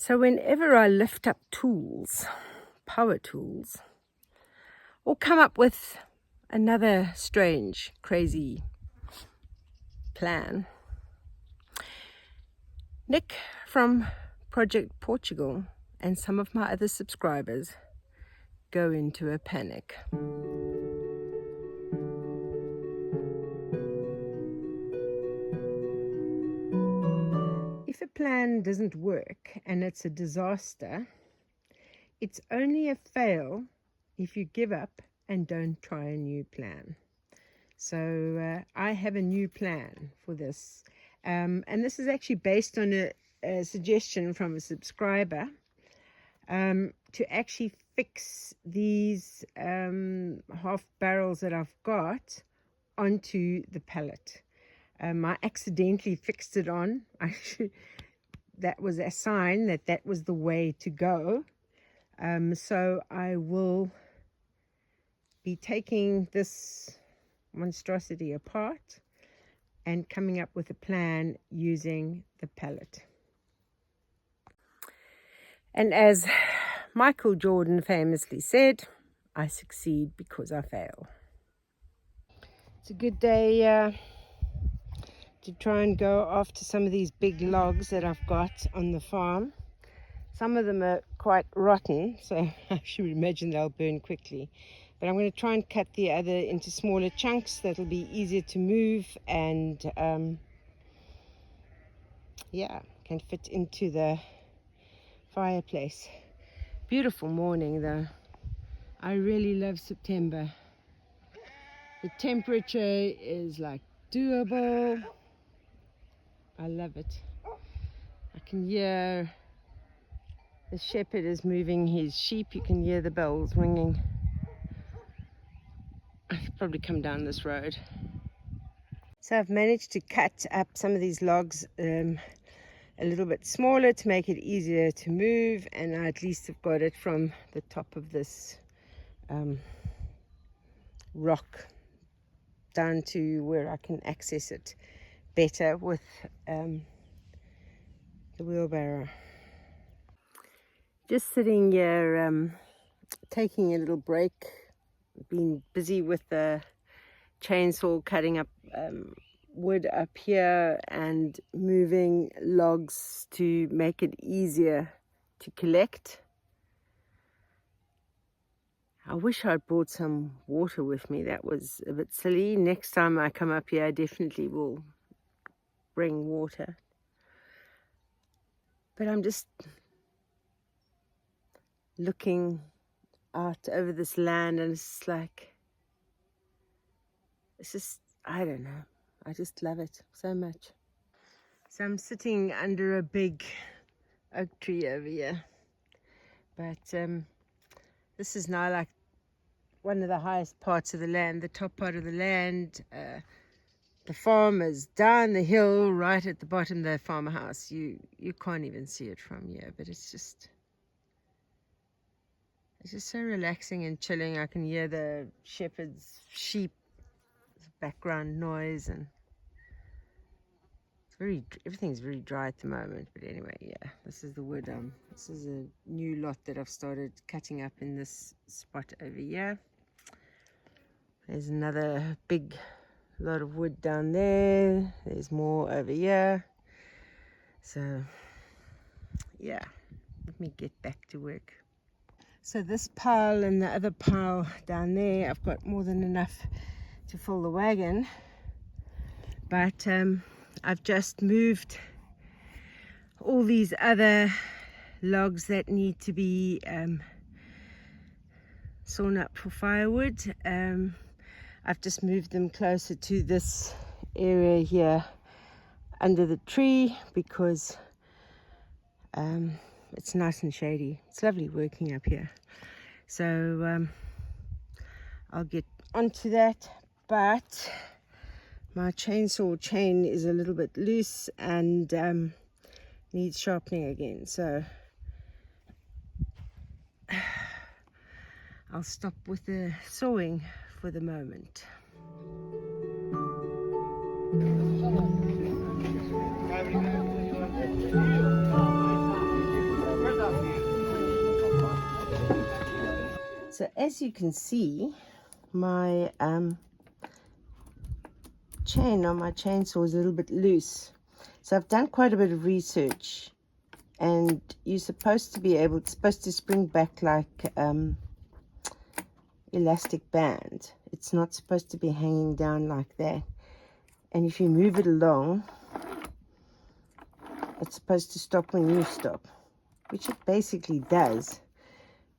So whenever I lift up tools, power tools, or come up with another strange, crazy plan, Nick from Project Portugal and some of my other subscribers go into a panic. If a plan doesn't work and it's a disaster, it's only a fail if you give up and don't try a new plan. So I have a new plan for this. And this is actually based on a suggestion from a subscriber to actually fix these half barrels that I've got onto the pallet. I accidentally fixed it on. That was a sign that that was the way to go. So I will be taking this monstrosity apart and coming up with a plan using the pallet. And as Michael Jordan famously said, I succeed because I fail. It's a good day to try and go after some of these big logs that I've got on the farm. Some of them are quite rotten, so I should imagine they'll burn quickly. But I'm going to try and cut the other into smaller chunks that'll be easier to move and can fit into the fireplace. Beautiful morning though. I really love September. The temperature is like doable. I love it. I can hear the shepherd is moving his sheep. You can hear the bells ringing. I should probably come down this road. So I've managed to cut up some of these logs a little bit smaller to make it easier to move, and I at least have got it from the top of this rock down to where I can access it better with the wheelbarrow. Just sitting here taking a little break. Been busy with the chainsaw cutting up wood up here and moving logs to make it easier to collect. I wish I'd brought some water with me. That was a bit silly. Next time I come up here, I definitely will bring water. But I'm just looking out over this land, and it's just, I don't know, I just love it so much. So I'm sitting under a big oak tree over here, but this is now like one of the highest parts of the land, the top part of the land. The farm is down the hill right at the bottom of the farmhouse. You can't even see it from here, but it's just so relaxing and chilling. I can hear the shepherd's sheep, background noise, and everything's very dry at the moment. But anyway, yeah, this is the wood. This is a new lot that I've started cutting up in this spot over here. There's another big lot of wood down there. There's more over here. So yeah, let me get back to work. So this pile and the other pile down there, I've got more than enough to fill the wagon. But I've just moved all these other logs that need to be sawn up for firewood. I've just moved them closer to this area here under the tree because it's nice and shady. It's lovely working up here. So I'll get onto that, but my chainsaw chain is a little bit loose and needs sharpening again. So I'll stop with the sawing for the moment. So as you can see, my chain on my chainsaw is a little bit loose. So I've done quite a bit of research, and you're supposed to be able, it's supposed to spring back like elastic band. It's not supposed to be hanging down like that. And if you move it along, it's supposed to stop when you stop, which it basically does.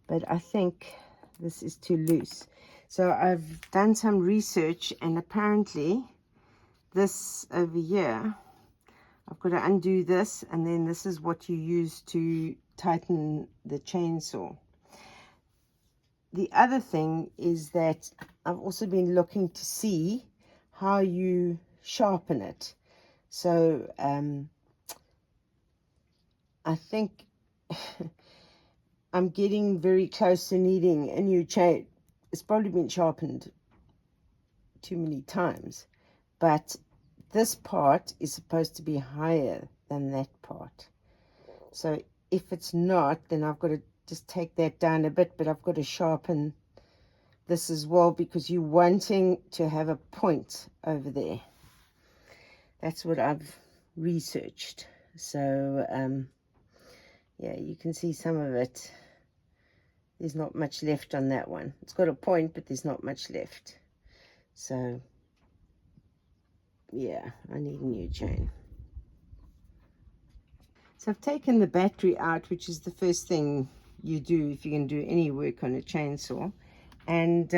But I think this is too loose. So I've done some research, and apparently this over here, I've got to undo this, and then this is what you use to tighten the chainsaw. The other thing is that I've also been looking to see how you sharpen it. So I think I'm getting very close to needing a new chain. It's probably been sharpened too many times, but this part is supposed to be higher than that part. So if it's not, then I've got to just take that down a bit, but I've got to sharpen this as well, because you're wanting to have a point over there. That's what I've researched. So yeah, you can see some of it. There's not much left on that one. It's got a point, but there's not much left. So yeah, I need a new chain. So I've taken the battery out, which is the first thing you do if you're going to do any work on a chainsaw. And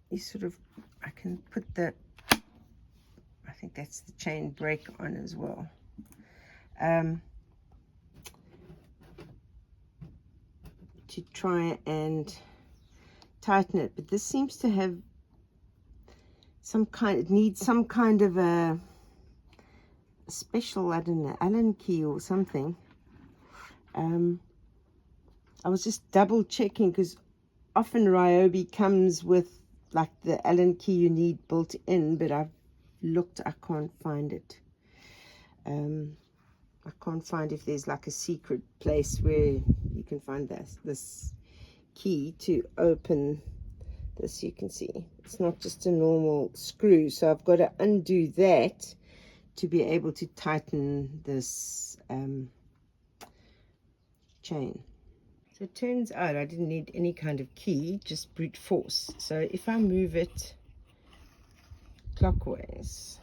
you sort of, I can put the, I think that's the chain brake on as well. To try and tighten it, but this seems to have some kind, it needs some kind of a special, I don't know, Allen key or something. I was just double checking, because often Ryobi comes with like the Allen key you need built in, but I've looked, I can't find it. I can't find if there's like a secret place where you can find this key to open this. You can see it's not just a normal screw, so I've got to undo that to be able to tighten this chain. So it turns out I didn't need any kind of key, just brute force. So if I move it clockwise,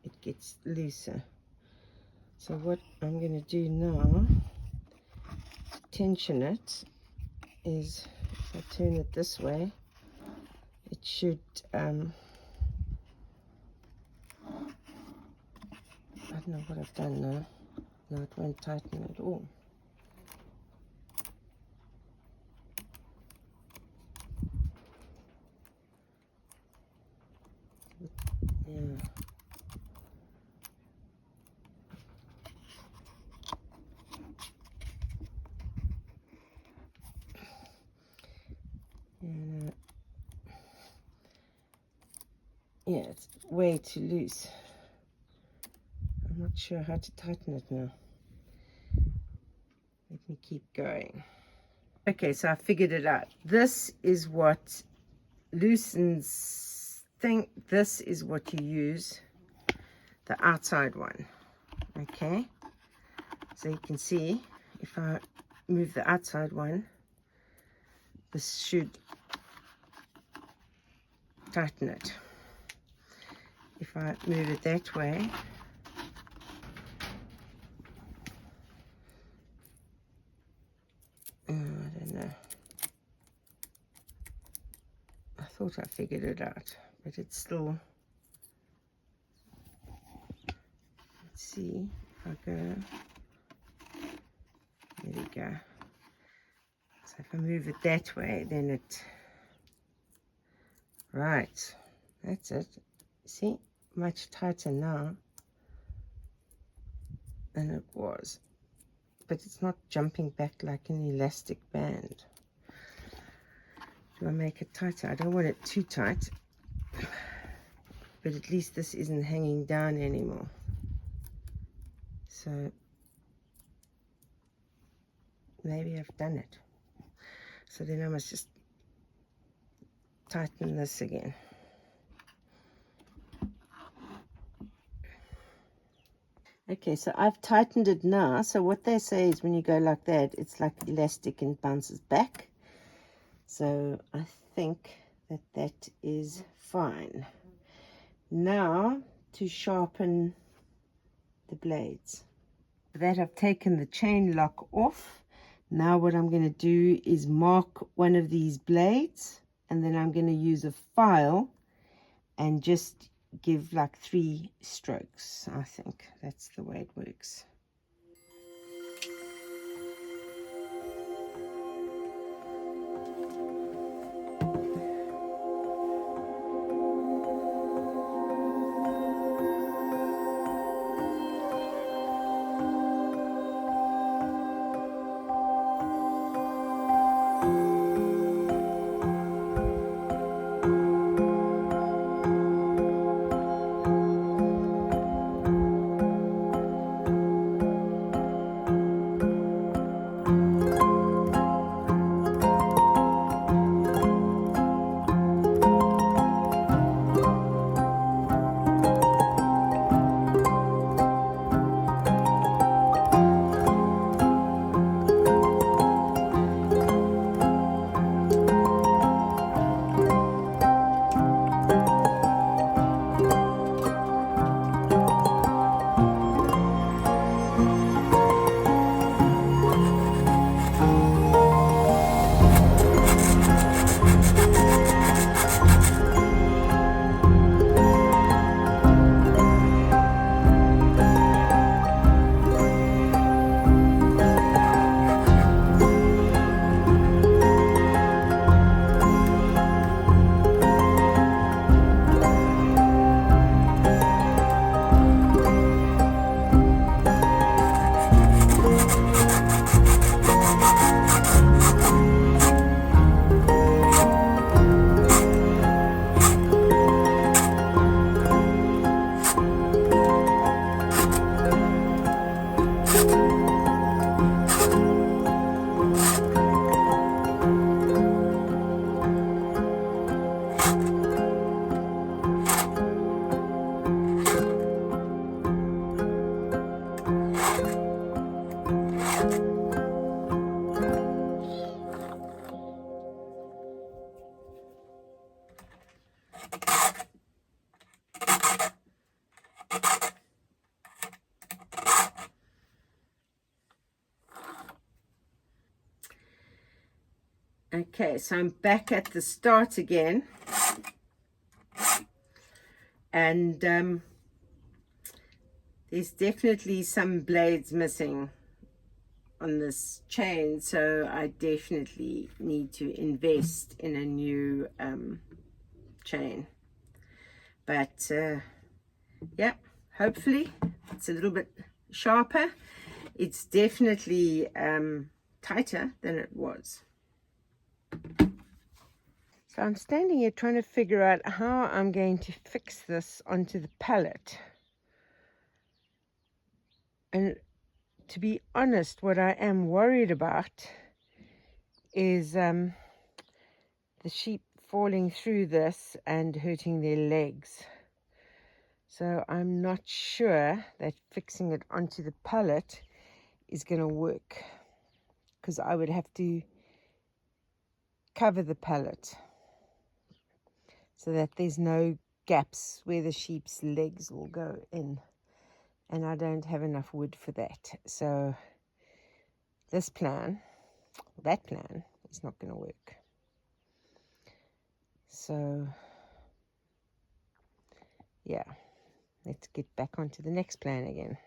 it gets looser. So what I'm going to do now to tension it is, if I turn it this way, it should I don't know what I've done now. No, it won't tighten at all. Yeah. And, yeah, it's way too loose. I'm not sure how to tighten it now. Let me keep going. Okay, so I figured it out. This is what loosens thing. This is what you use, the outside one. Okay, so you can see if I move the outside one, this should tighten it. If I move it that way, I don't know. I thought I figured it out, but it's still, let's see if I go, there we go. So if I move it that way, then it, right, that's it. See, much tighter now than it was, but it's not jumping back like an elastic band. Do I make it tighter? I don't want it too tight, but at least this isn't hanging down anymore. So maybe I've done it. So then I must just tighten this again. Okay, so I've tightened it now. So what they say is when you go like that, it's like elastic and bounces back. So I think that that is fine. Now to sharpen the blades. That I've taken the chain lock off. Now what I'm going to do is mark one of these blades, and then I'm going to use a file and just give like 3 strokes. I think that's the way it works. Okay, so I'm back at the start again, and there's definitely some blades missing on this chain, so I definitely need to invest in a new chain. But yeah, hopefully it's a little bit sharper. It's definitely tighter than it was. So I'm standing here trying to figure out how I'm going to fix this onto the pallet. And to be honest, what I am worried about is the sheep falling through this and hurting their legs. So I'm not sure that fixing it onto the pallet is going to work, because I would have to cover the pallet so that there's no gaps where the sheep's legs will go in, and I don't have enough wood for that. So that plan is not going to work. So yeah, let's get back onto the next plan again.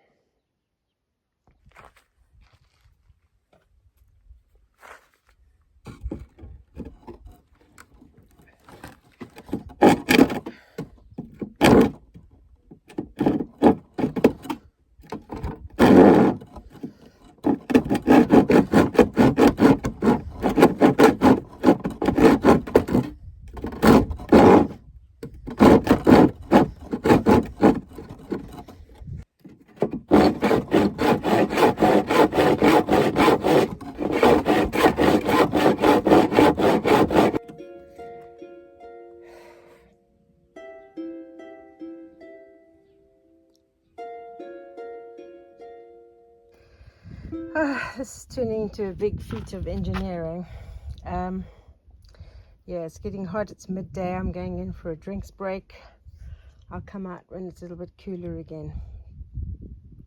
This is turning into a big feat of engineering. Yeah, it's getting hot. It's midday. I'm going in for a drinks break. I'll come out when it's a little bit cooler again.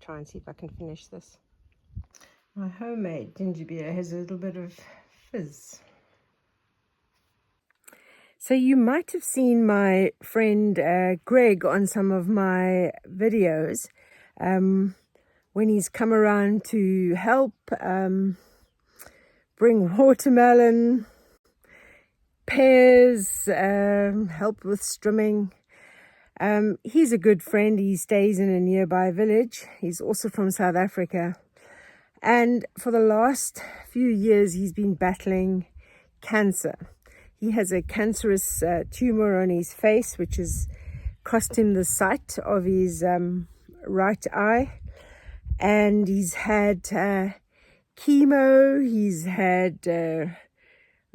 Try and see if I can finish this. My homemade ginger beer has a little bit of fizz. So you might have seen my friend Greg on some of my videos when he's come around to help bring watermelon, pears, help with strimming. He's a good friend. He stays in a nearby village. He's also from South Africa. And for the last few years, he's been battling cancer. He has a cancerous tumor on his face, which has cost him the sight of his right eye. And he's had chemo, he's had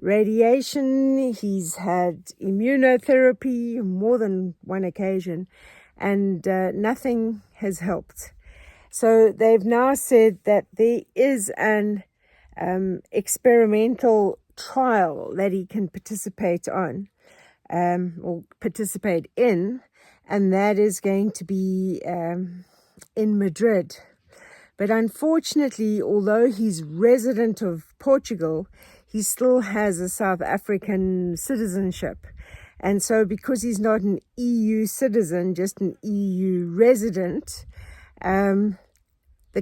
radiation, he's had immunotherapy, more than one occasion, and nothing has helped. So they've now said that there is an experimental trial that he can participate on, or participate in, and that is going to be in Madrid. But unfortunately, although he's resident of Portugal, he still has a South African citizenship. And so because he's not an EU citizen, just an EU resident, the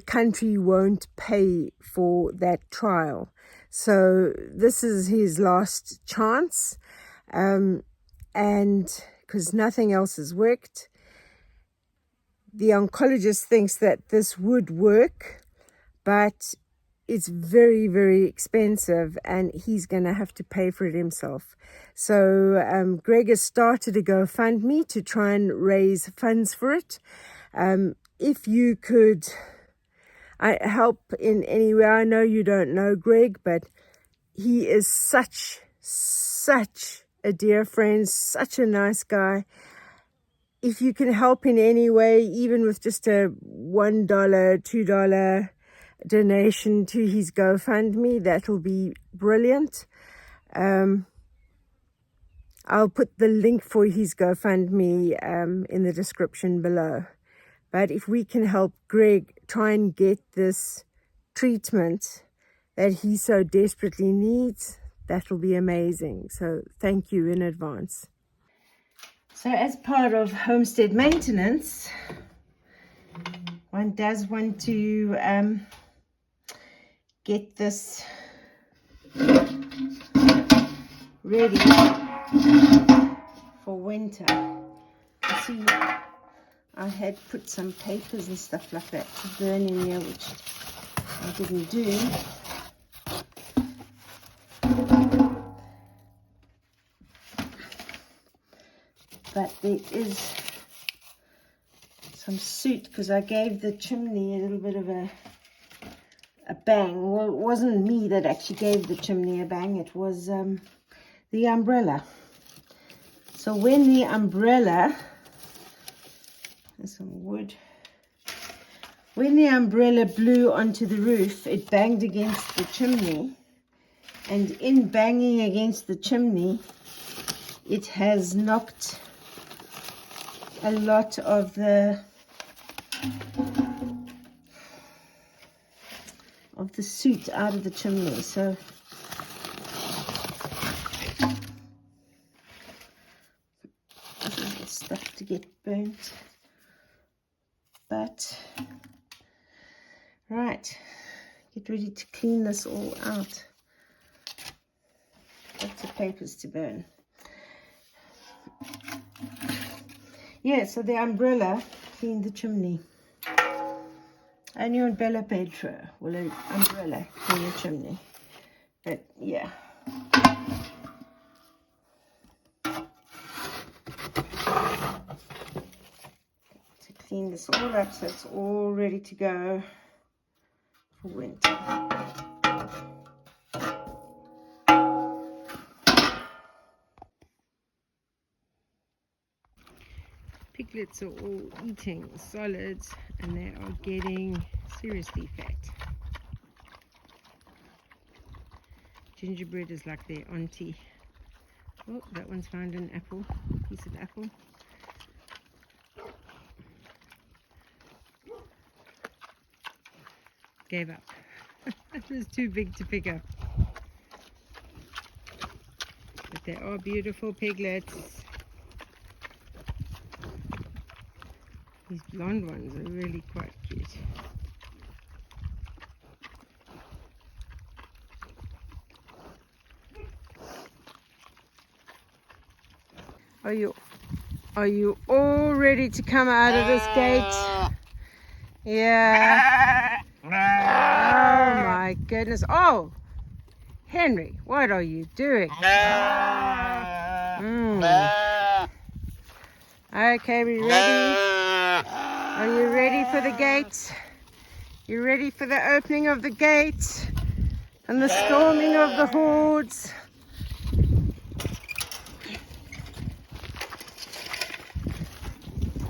country won't pay for that trial. So this is his last chance. And because nothing else has worked, the oncologist thinks that this would work, but it's very, very expensive and he's going to have to pay for it himself. So Greg has started a GoFundMe to try and raise funds for it. If you could help in any way, I know you don't know Greg, but he is such a dear friend, such a nice guy. If you can help in any way, even with just a $1, $2 donation to his GoFundMe, that'll be brilliant. I'll put the link for his GoFundMe in the description below. But if we can help Greg try and get this treatment that he so desperately needs, that'll be amazing. So thank you in advance. So as part of homestead maintenance, one does want to get this ready for winter. You see, I had put some papers and stuff like that to burn in here, which I didn't do. But there is some soot because I gave the chimney a little bit of a bang. Well, it wasn't me that actually gave the chimney a bang. It was the umbrella. So when the umbrella, there's some wood. When the umbrella blew onto the roof, it banged against the chimney. And in banging against the chimney, it has knocked a lot of the soot out of the chimney. So this is the stuff to get burnt. But right, get ready to clean this all out. Lots of papers to burn. Yeah, so the umbrella cleaned the chimney. Only on Bella Pedro will an umbrella clean the chimney. But yeah. To clean this all up so it's all ready to go for winter. Piglets are all eating solids and they are getting seriously fat. Gingerbread is like their auntie. Oh, that one's found an apple, piece of apple. Gave up. It was too big to pick up. But they are beautiful piglets. These blonde ones are really quite cute. Are you all ready to come out of this gate? Yeah. Oh my goodness. Oh, Henry, what are you doing? Okay, we ready? Are you ready for the gate? You ready for the opening of the gate and the storming of the hordes?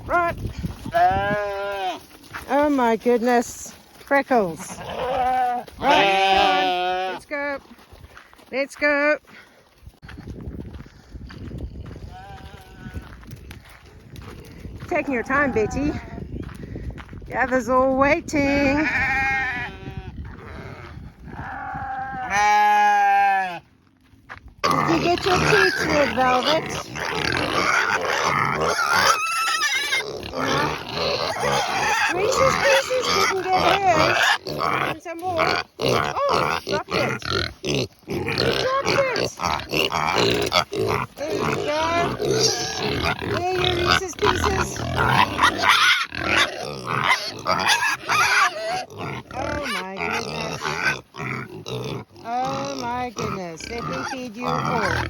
Right. Oh my goodness. Freckles. Right, come on. Let's go. Let's go. Taking your time, Betty. The others all waiting. Did you get your treats, Red Velvet? Reese's Pieces didn't get hers. And some more. Oh, dropped it. Dropped it. There you go. There are your Reese's Pieces. Oh my goodness. Oh my goodness. Let me feed you all.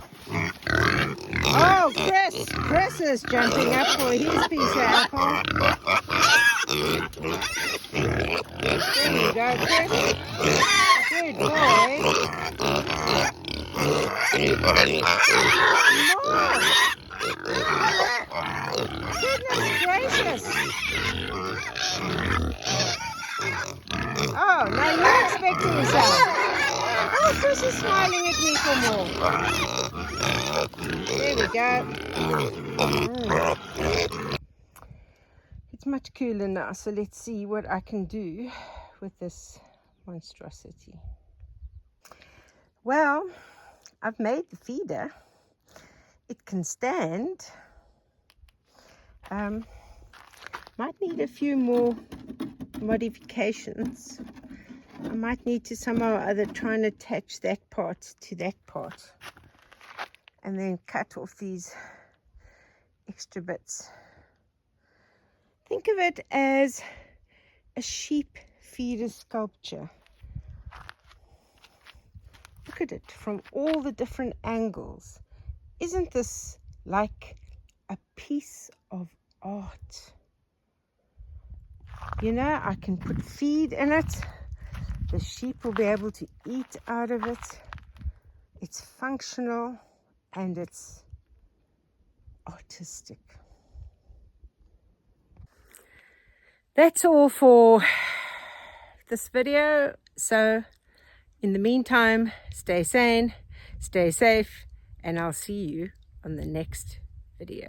Oh, Chris is jumping up for his piece of apple. There you go, Chris. Good boy. More. Goodness gracious. Oh, now you're expecting some. Oh, Chris is smiling at me for more. There we go. It's much cooler now, so let's see what I can do with this monstrosity. Well, I've made the feeder. It can stand. Might need a few more modifications. I might need to somehow or other try and attach that part to that part and then cut off these extra bits. Think of it as a sheep feeder sculpture. Look at it from all the different angles. Isn't this like a piece of art? You know, I can put feed in it. The sheep will be able to eat out of it. It's functional and it's artistic. That's all for this video. So in the meantime, stay sane, stay safe, and I'll see you on the next video.